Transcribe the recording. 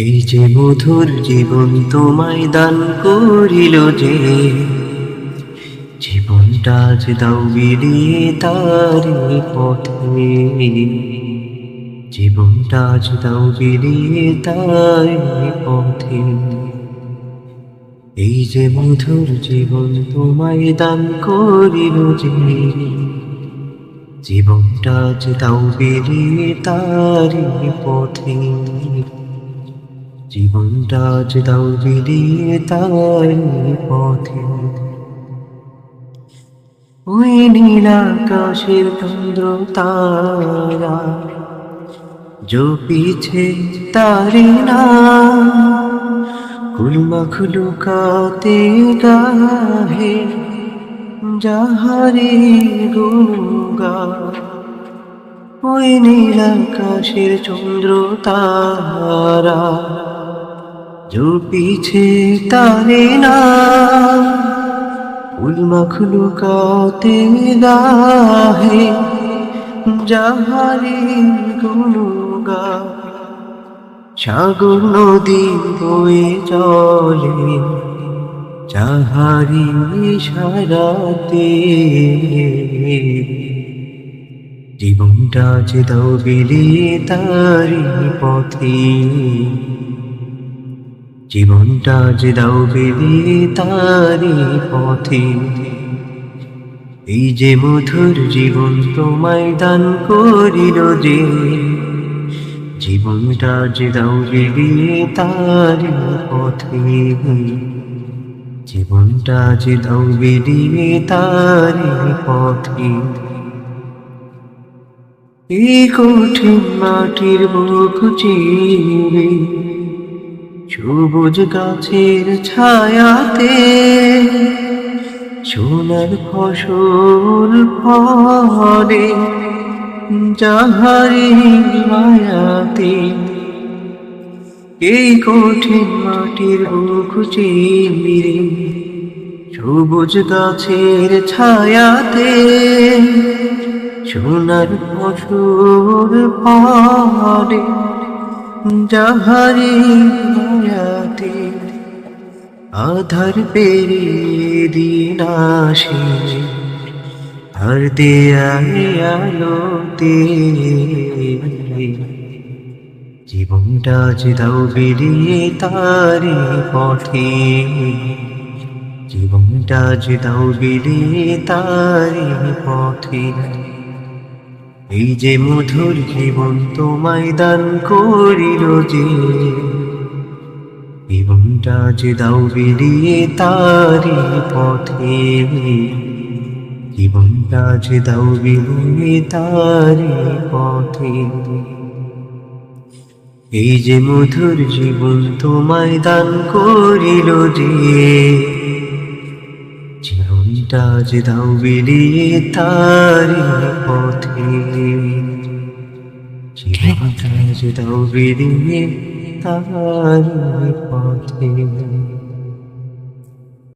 এই যে মধুর জীবন তোমায় দান করিল যে, জীবনটা যে দাও বিলিয়ে তারি পথে, জীবনটা যে দাও বিলিয়ে তারি পথে। এই যে মধুর জীবন তোমায় দান করিল যে, জীবনটা যে দাও বিলিয়ে তারি পথে, জীবনটা যে দাও বিলিয়ে তারি পথে। ওই নীল আকাশের চন্দ্র তারা जो पीछे तारे ना कुल मखलूकाते गाहे যাহারে গুণগা। ওই নীল আকাশের চন্দ্র তারা जो पीछे तारे ना कुल मखलूकाते गाहे যাহারে গুণগা। সাগর নদী বয়ে চলে যাহারি ইশারাতে, জীবনটা যে দাও বিলিয়ে তারি পথে, জীবনটা যে দাও বিলিয়ে তারি পথে। এই যে মধুর জীবন তোমায় দান করিল যে, জীবনটা যে দাও বিলিয়ে তারি পথে, জীবনটা যে দাও বিলিয়ে তারি পথে। এই কঠিন মাটির বুক চিরে সবুজ গাছের ছায়াতে সোনার ফসল ফলে যাহারি মায়াতে। এই কঠিন মাটির বুক চিরে সবুজ গাছের ছায়াতে সোনার ফসল ফলে যাহারি মায়াতে। আধার পেরিয়ে দিন আসে আর দেয়ালে আলোতে, জীবনটা যে দাও বিলিয়ে তারি পথে, জীবনটা যে দাও বিলিয়ে তারি পথে। এই যে মধুর জীবন তোমায় দান করিল যে, জীবনটা যে দাও বিলিয়ে তারি পথে, জীবনটা যে দাও বিলিয়ে তারি পথে। এই যে মধুর জীবন তোমায় দান করিল যে, জীবনটা যে দাও বিলিয়ে তারি পথে, জীবনটা যে দাও বিলিয়ে তারি পথে।